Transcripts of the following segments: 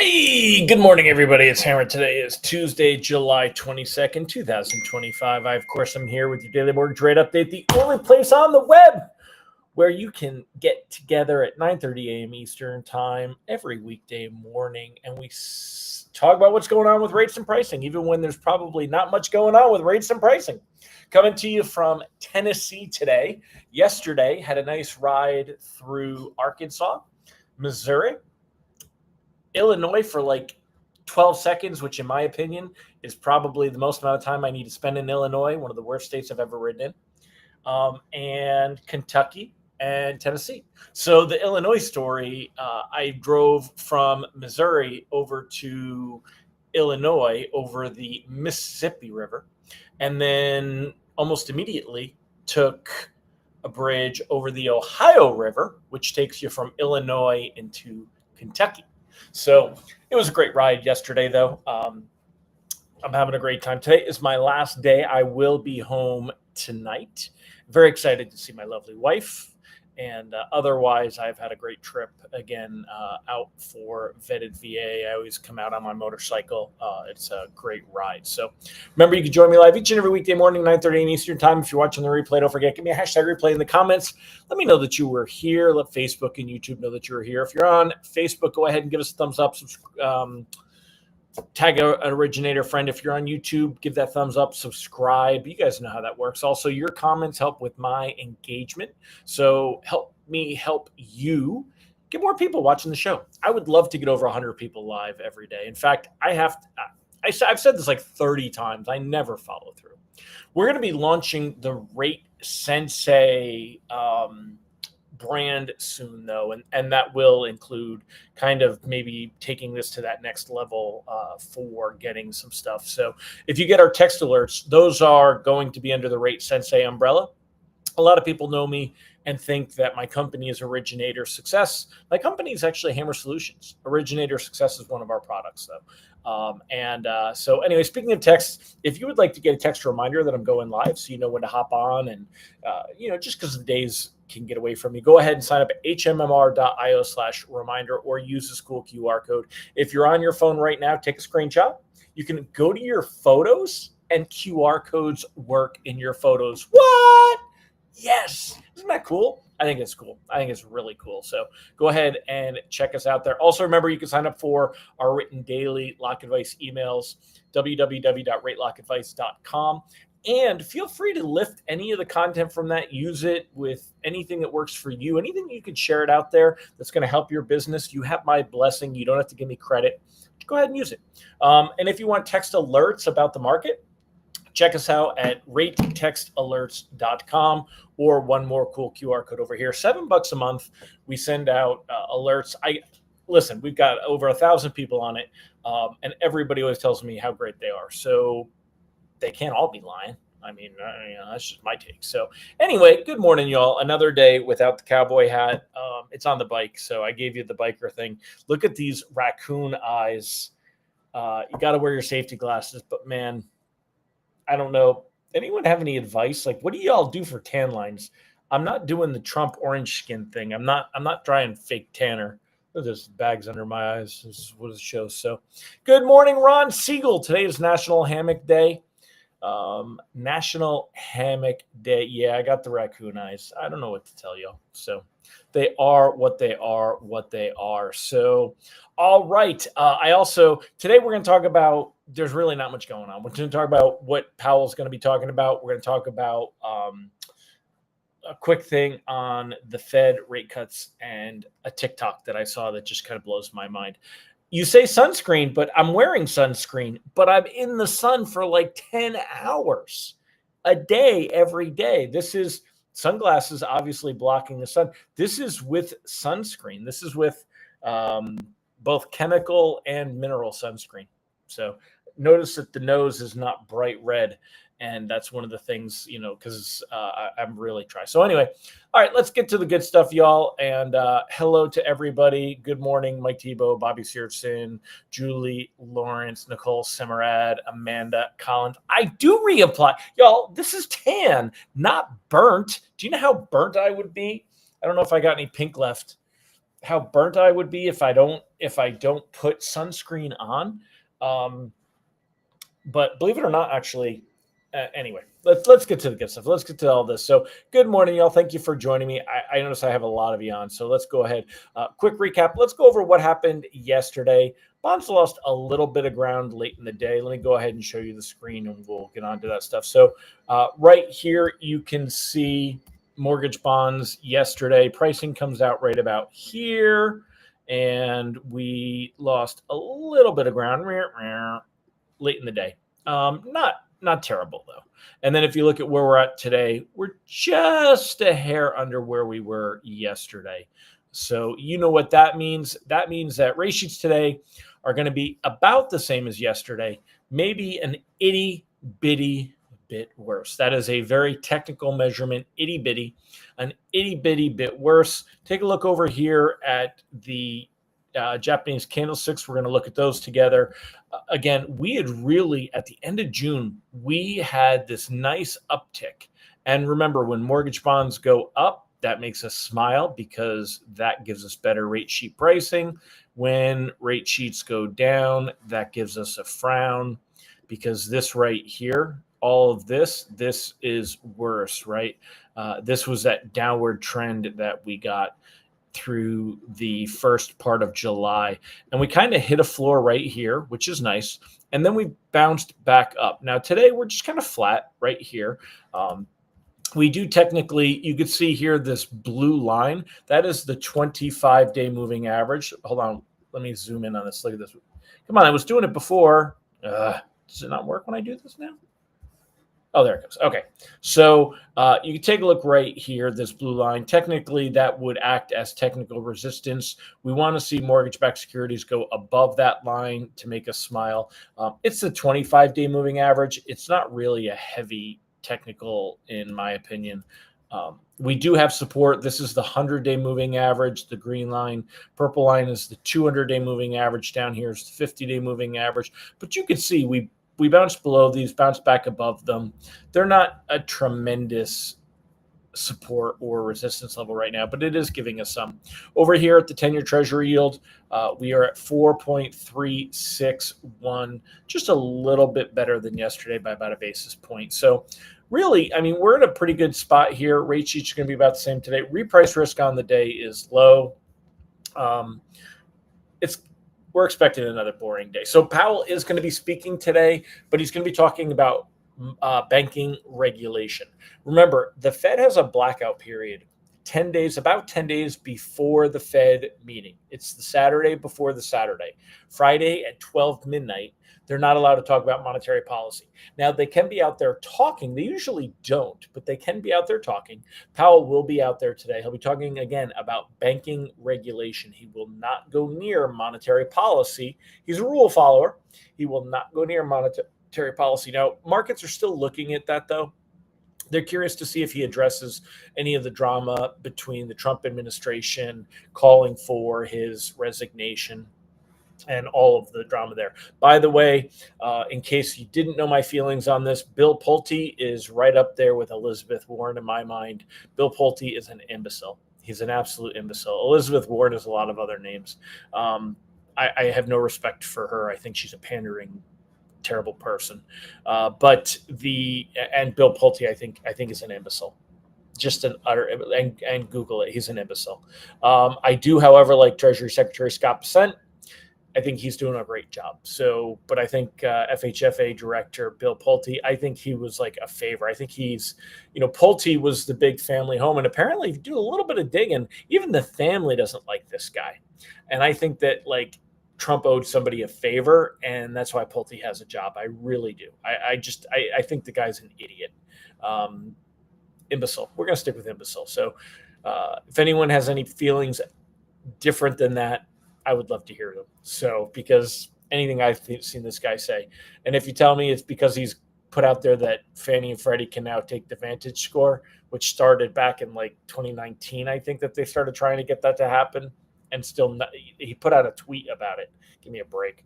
Hey, good morning, everybody. It's Hammer. Today is Tuesday, July 22nd, 2025. I, of course, am here with your daily mortgage rate update, the only place on the web where you can get together at 9:30 a.m. Eastern Time every weekday morning, and we talk about what's going on with rates and pricing, even when there's probably not much going on with rates and pricing. Coming to you from Tennessee today. Yesterday, had a nice ride through Arkansas, Missouri, Illinois for like 12 seconds, which in my opinion is probably the most amount of time I need to spend in Illinois, one of the worst states I've ever ridden in, and Kentucky and Tennessee. So the Illinois story, I drove from Missouri over to Illinois over the Mississippi River, and then almost immediately took a bridge over the Ohio River, which takes you from Illinois into Kentucky. So it was a great ride yesterday, though. I'm having a great time. Today is my last day. I will be home tonight. Very excited to see my lovely wife. And otherwise, I've had a great trip again out for Vetted VA. I always come out on my motorcycle. It's a great ride. So remember, you can join me live each and every weekday morning, 9:30 a.m. Eastern Time. If you're watching the replay, don't forget, give me a hashtag replay in the comments. Let me know that you were here. Let Facebook and YouTube know that you were here. If you're on Facebook, go ahead and give us a thumbs up. Tag an originator friend. If you're on YouTube, give that thumbs up, subscribe. You guys know how that works. Also, your comments help with my engagement. So help me help you get more people watching the show. I would love to get over 100 people live every day. In fact, I've said this like 30 times. I never follow through. We're going to be launching the Rate Sensei brand soon, though, and that will include kind of maybe taking this to that next level for getting some stuff. So if you get our text alerts, those are going to be under the Rate Sensei umbrella. A lot of people know me and think that my company is Originator Success. My company is actually Hammer Solutions. Originator Success is one of our products, though. So anyway, speaking of text, if you would like to get a text reminder that I'm going live so you know when to hop on and, just because the days can get away from you, go ahead and sign up at hmmr.io/reminder or use this cool QR code. If you're on your phone right now, take a screenshot. You can go to your photos and QR codes work in your photos. What? Yes. Isn't that cool? I think it's cool. I think it's really cool. So go ahead and check us out there. Also, remember, you can sign up for our written daily Lock Advice emails, www.ratelockadvice.com. And feel free to lift any of the content from that. Use it with anything that works for you. Anything you can share it out there that's going to help your business. You have my blessing. You don't have to give me credit. Go ahead and use it. And if you want text alerts about the market, check us out at ratetextalerts.com or one more cool QR code over here. $7 a month. We send out alerts. Listen, we've got over 1,000 people on it, and everybody always tells me how great they are. So they can't all be lying. I mean, that's just my take. So anyway, good morning, y'all. Another day without the cowboy hat. It's on the bike, so I gave you the biker thing. Look at these raccoon eyes. You got to wear your safety glasses, but man, I don't know. Anyone have any advice? Like, what do y'all do for tan lines? I'm not doing the Trump orange skin thing. I'm not trying fake tanner. There's bags under my eyes. This is what it shows. So good morning, Ron Siegel. Today is National Hammock Day. National Hammock Day. Yeah, I got the raccoon eyes. I don't know what to tell you. So they are what they are. So, all right. Today we're going to talk about, there's really not much going on. We're going to talk about what Powell's going to be talking about. We're going to talk about a quick thing on the Fed rate cuts and a TikTok that I saw that just kind of blows my mind. You say sunscreen, but I'm wearing sunscreen, but I'm in the sun for like 10 hours a day, every day. This is sunglasses, obviously blocking the sun. This is with sunscreen. This is with both chemical and mineral sunscreen. So notice that the nose is not bright red. And that's one of the things, because I'm really trying. So anyway, all right, let's get to the good stuff, y'all. And hello to everybody. Good morning, Mike Tebow, Bobby Searson, Julie Lawrence, Nicole Semerad, Amanda Collins. I do reapply. Y'all, this is tan, not burnt. Do you know how burnt I would be? I don't know if I got any pink left. how burnt I would be if I don't put sunscreen on. Um, but believe it or not, actually, anyway, let's get to the good stuff. Let's get to all this. So, good morning, y'all. Thank you for joining me. I notice I have a lot of you on, so let's go ahead. Quick recap. Let's go over what happened yesterday. Bonds lost a little bit of ground late in the day. Let me go ahead and show you the screen, and we'll get on to that stuff. So, right here, you can see mortgage bonds yesterday. Pricing comes out right about here, and we lost a little bit of ground late in the day. Not terrible though. And then if you look at where we're at today, we're just a hair under where we were yesterday. So you know what that means. That means that rate sheets today are going to be about the same as yesterday, maybe an itty bitty bit worse. That is a very technical measurement, itty bitty, an itty bitty bit worse. Take a look over here at the Japanese candlesticks. We're going to look at those together. Again, we had really, at the end of June, we had this nice uptick. And remember, when mortgage bonds go up, that makes us smile because that gives us better rate sheet pricing. When rate sheets go down, that gives us a frown because this right here, all of this is worse, right? This was that downward trend that we got through the first part of July. And we kind of hit a floor right here, which is nice. And then we bounced back up. Now, today we're just kind of flat right here. We do technically, you could see here this blue line. That is the 25-day moving average. Hold on. Let me zoom in on this. Look at this. Come on. I was doing it before. Does it not work when I do this now? Oh, there it goes. Okay. So you can take a look right here, this blue line. Technically, that would act as technical resistance. We want to see mortgage-backed securities go above that line to make us smile. It's the 25-day moving average. It's not really a heavy technical, in my opinion. We do have support. This is the 100-day moving average, the green line. Purple line is the 200-day moving average. Down here is the 50-day moving average. But you can see we bounced below these, bounced back above them. They're not a tremendous support or resistance level right now, but it is giving us some. Over here at the 10-year Treasury yield, we are at 4.361, just a little bit better than yesterday by about a basis point. So really, I mean, we're in a pretty good spot here. Rate sheets are going to be about the same today. Reprice risk on the day is low. We're expecting another boring day. So Powell is going to be speaking today, but he's going to be talking about banking regulation. Remember, the Fed has a blackout period 10 days, about 10 days before the Fed meeting. It's the Saturday before the Saturday. Friday at 12 midnight, they're not allowed to talk about monetary policy. Now, they can be out there talking. They usually don't, but they can be out there talking. Powell will be out there today. He'll be talking again about banking regulation. He will not go near monetary policy. He's a rule follower. He will not go near monetary policy. Now, markets are still looking at that, though. They're curious to see if he addresses any of the drama between the Trump administration calling for his resignation and all of the drama there. By the way, in case you didn't know my feelings on this, Bill Pulte is right up there with Elizabeth Warren in my mind. Bill Pulte is an imbecile. He's an absolute imbecile. Elizabeth Warren has a lot of other names. I have no respect for her. I think she's a pandering, terrible person. And Bill Pulte, I think is an imbecile. Just an utter, and Google it. He's an imbecile. I do, however, like Treasury Secretary Scott Bessent. I think he's doing a great job. So, but I think FHFA director Bill Pulte, I think he was like a favor. I think he's, Pulte was the big family home. And apparently, if you do a little bit of digging, even the family doesn't like this guy. And I think that Trump owed somebody a favor, and that's why Pulte has a job. I really do. I think the guy's an idiot. Imbecile. We're going to stick with imbecile. So if anyone has any feelings different than that, I would love to hear them. So, because anything I've seen this guy say, and if you tell me it's because he's put out there that Fannie and Freddie can now take the Vantage score, which started back in 2019, I think that they started trying to get that to happen, and still not, he put out a tweet about it. Give me a break.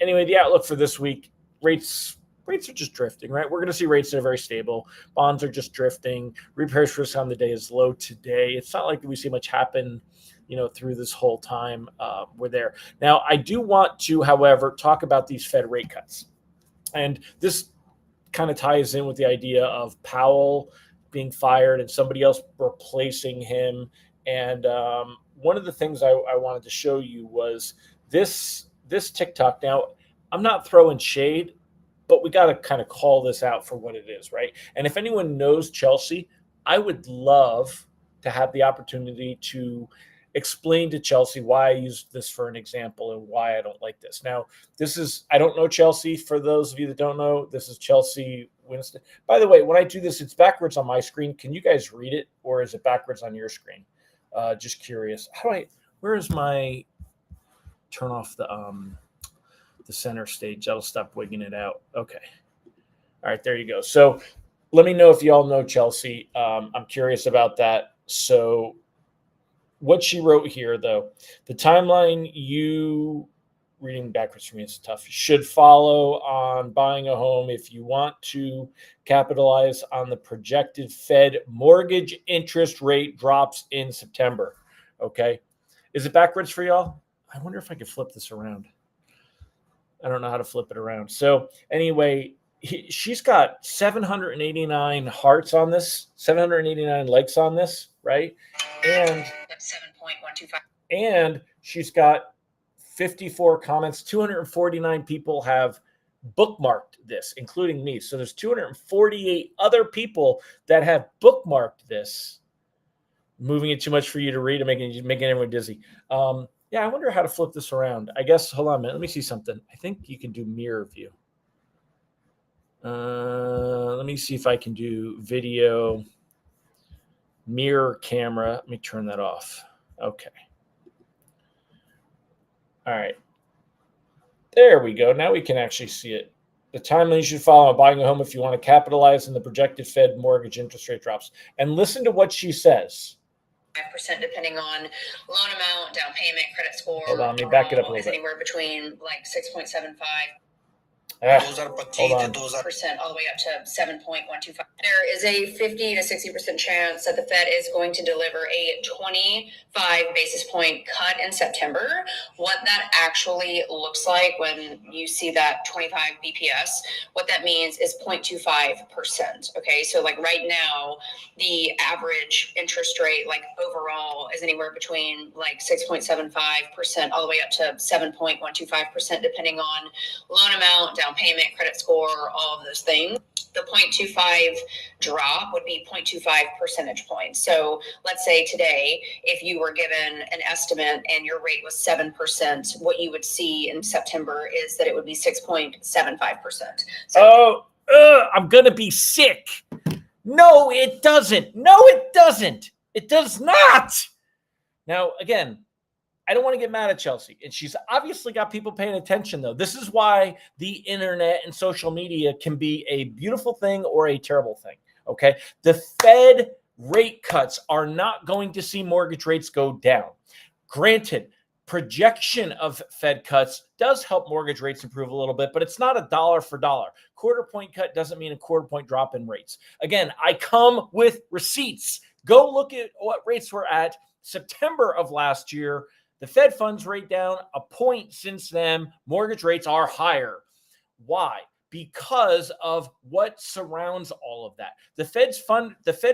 Anyway, the outlook for this week, rates rates are just drifting, right? We're going to see rates that are very stable. Bonds are just drifting. Repairs risk on the day is low today. It's not like we see much happen, through this whole time we're there. Now, I do want to, however, talk about these Fed rate cuts. And this kind of ties in with the idea of Powell being fired and somebody else replacing him. And one of the things I wanted to show you was this TikTok. Now, I'm not throwing shade, but we got to kind of call this out for what it is, right? And if anyone knows Chelsea, I would love to have the opportunity to explain to Chelsea why I used this for an example and why I don't like this. Now, I don't know Chelsea. For those of you that don't know, this is Chelsea Winston. By the way, when I do this, it's backwards on my screen. Can you guys read it, or is it backwards on your screen? Just curious. Where is my turn off the center stage? That'll stop wigging it out. Okay. All right, there you go. So let me know if you all know Chelsea. I'm curious about that. So what she wrote here, though, the timeline you reading backwards for me is tough. Should follow on buying a home if you want to capitalize on the projected Fed mortgage interest rate drops in September. Okay. Is it backwards for y'all? I wonder if I could flip this around. I don't know how to flip it around. So anyway, she's got 789 hearts on this, 789 likes on this, right? And 7.125. And she's got 54 comments. 249 people have bookmarked this, including me. So there's 248 other people that have bookmarked this. Moving it too much for you to read and making everyone dizzy. Yeah, I wonder how to flip this around. I guess, hold on a minute. Let me see something. I think you can do mirror view. Let me see if I can do video mirror camera. Let me turn that off. Okay. All right. There we go. Now we can actually see it. The timeline you should follow on buying a home if you want to capitalize on the projected Fed mortgage interest rate drops. And listen to what she says. 5% depending on loan amount, down payment, credit score. Hold on, let me back it up a little bit. Anywhere between like 6.75. Hold on. Percent all the way up to 7.125. There is a 50 to 60% chance that the Fed is going to deliver a 25 basis point cut in September. What that actually looks like when you see that 25 BPS, what that means is 0.25%. Okay, so like right now, the average interest rate, like overall, is anywhere between like 6.75% all the way up to 7.125%, depending on loan amount, down payment, credit score, all of those things. The 0.25 drop would be 0.25 percentage points. So let's say today, if you were given an estimate and your rate was 7%, what you would see in September is that it would be 6.75%. So, I'm going to be sick. No, it doesn't. No, it doesn't. It does not. Now, again, I don't want to get mad at Chelsea. And she's obviously got people paying attention, though. This is why the internet and social media can be a beautiful thing or a terrible thing, okay? The Fed rate cuts are not going to see mortgage rates go down. Granted, projection of Fed cuts does help mortgage rates improve a little bit, but it's not a dollar for dollar. Quarter point cut doesn't mean a quarter point drop in rates. Again, I come with receipts. Go look at what rates were at September of last year. The Fed funds rate down a point since then. Mortgage rates are higher. Why? Because of what surrounds all of that. The Fed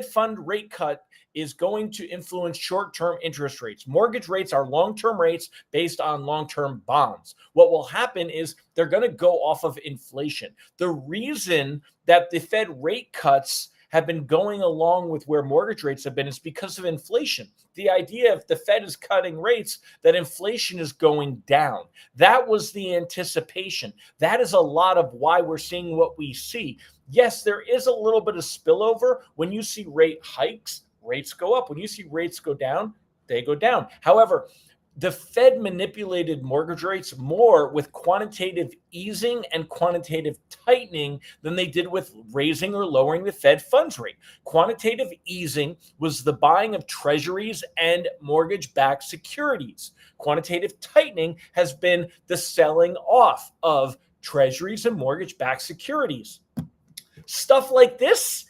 fund rate cut is going to influence short-term interest rates. Mortgage rates are long-term rates based on long-term bonds. What will happen is they're going to go off of inflation. The reason that the Fed rate cuts have been going along with where mortgage rates have been is because of inflation. The idea if the Fed is cutting rates, that inflation is going down. That was the anticipation. That is a lot of why we're seeing what we see. Yes, there is a little bit of spillover. When you see rate hikes, rates go up. When you see rates go down, they go down. However, the Fed manipulated mortgage rates more with quantitative easing and quantitative tightening than they did with raising or lowering the Fed funds rate. Quantitative easing was the buying of treasuries and mortgage-backed securities. Quantitative tightening has been the selling off of treasuries and mortgage-backed securities. Stuff like this,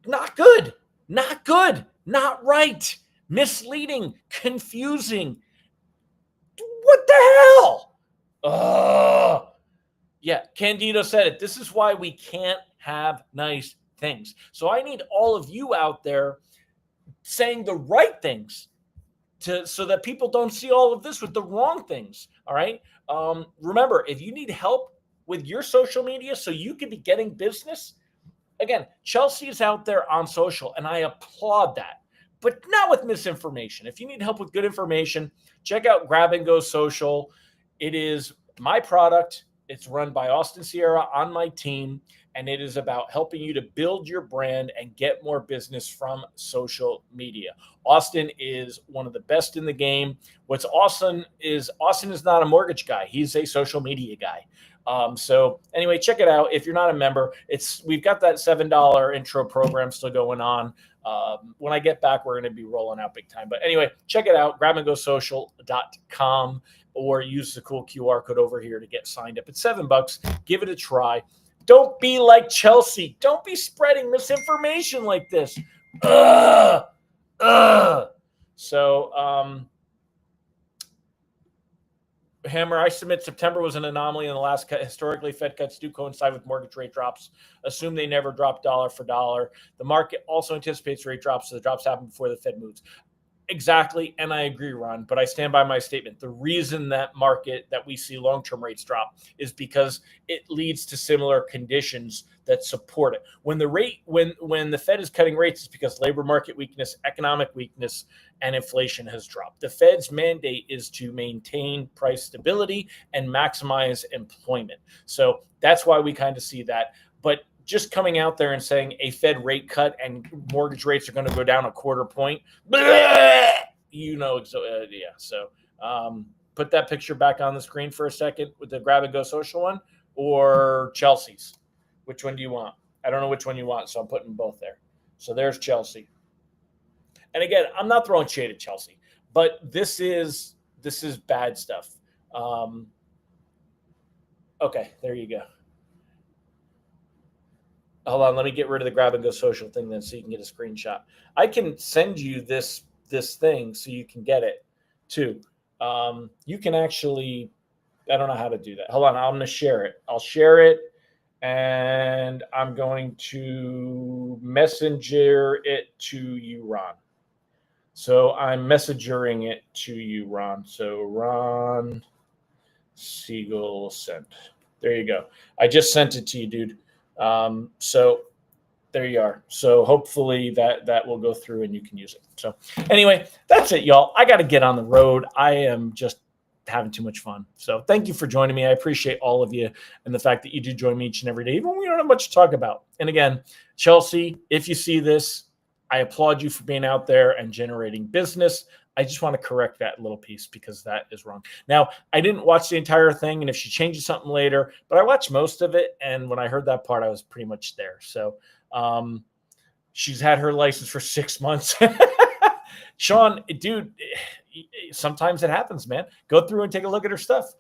not good, not good, not right, misleading, confusing. What the hell? Yeah, Candido said it. This is why we can't have nice things. So I need all of you out there saying the right things so that people don't see all of this with the wrong things. All right. Remember, if you need help with your social media so you can be getting business, again, Chelsea is out there on social, and I applaud that, but not with misinformation. If you need help with good information, check out Grab and Go Social. It is my product. It's run by Austin Sierra on my team, and it is about helping you to build your brand and get more business from social media. Austin is one of the best in the game. What's awesome is Austin is not a mortgage guy. He's a social media guy. So anyway, check it out. If you're not a member, we've got that $7 intro program still going on. When I get back, we're going to be rolling out big time. But anyway, check it out, grabandgosocial.com, or use the cool QR code over here to get signed up. It's $7. Give it a try. Don't be like Chelsea. Don't be spreading misinformation like this. So, Hammer, I submit September was an anomaly in the last cut. Historically, Fed cuts do coincide with mortgage rate drops. Assume they never drop dollar for dollar. The market also anticipates rate drops, so the drops happen before the Fed moves. Exactly, and I agree, Ron, but I stand by my statement. The reason that we see long-term rates drop is because it leads to similar conditions that support it. When the Fed is cutting rates, it's because labor market weakness, economic weakness, and inflation has dropped. The Fed's mandate is to maintain price stability and maximize employment. So that's why we kind of see that. But just coming out there and saying a Fed rate cut and mortgage rates are going to go down a quarter point, So put that picture back on the screen for a second with the Grab and Go Social one or Chelsea's. Which one do you want? I don't know which one you want, so I'm putting both there. So there's Chelsea. And again, I'm not throwing shade at Chelsea, but this is bad stuff. Okay, there you go. Hold on, let me get rid of the Grab and Go Social thing then so you can get a screenshot. I can send you this thing so you can get it too. You can actually, I don't know how to do that. Hold on, I'm going to share it. I'll share it, and I'm going to messenger it to you, Ron. So I'm messengering it to you, Ron. So Ron Siegel sent. There you go. I just sent it to you, dude. So there you are. So hopefully that will go through and you can use it. So anyway, that's it, y'all. I got to get on the road. I am just having too much fun. So thank you for joining me. I appreciate all of you and the fact that you do join me each and every day, even when we don't have much to talk about. And again, Chelsea, if you see this, I applaud you for being out there and generating business. I just want to correct that little piece because that is wrong. Now, I didn't watch the entire thing, and if she changes something later, but I watched most of it, and when I heard that part, I was pretty much there. So she's had her license for 6 months. Sean, dude, sometimes it happens, man. Go through and take a look at her stuff.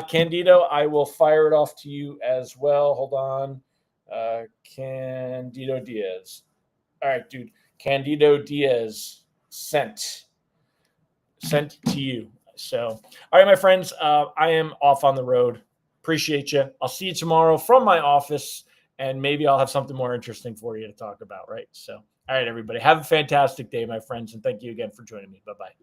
Candido, I will fire it off to you as well. Hold on. Candido Diaz. All right, dude. Candido Diaz sent to you. So, all right, my friends, I am off on the road. Appreciate you. I'll see you tomorrow from my office, and maybe I'll have something more interesting for you to talk about, right? So, all right, everybody, have a fantastic day, my friends, and thank you again for joining me. Bye-bye.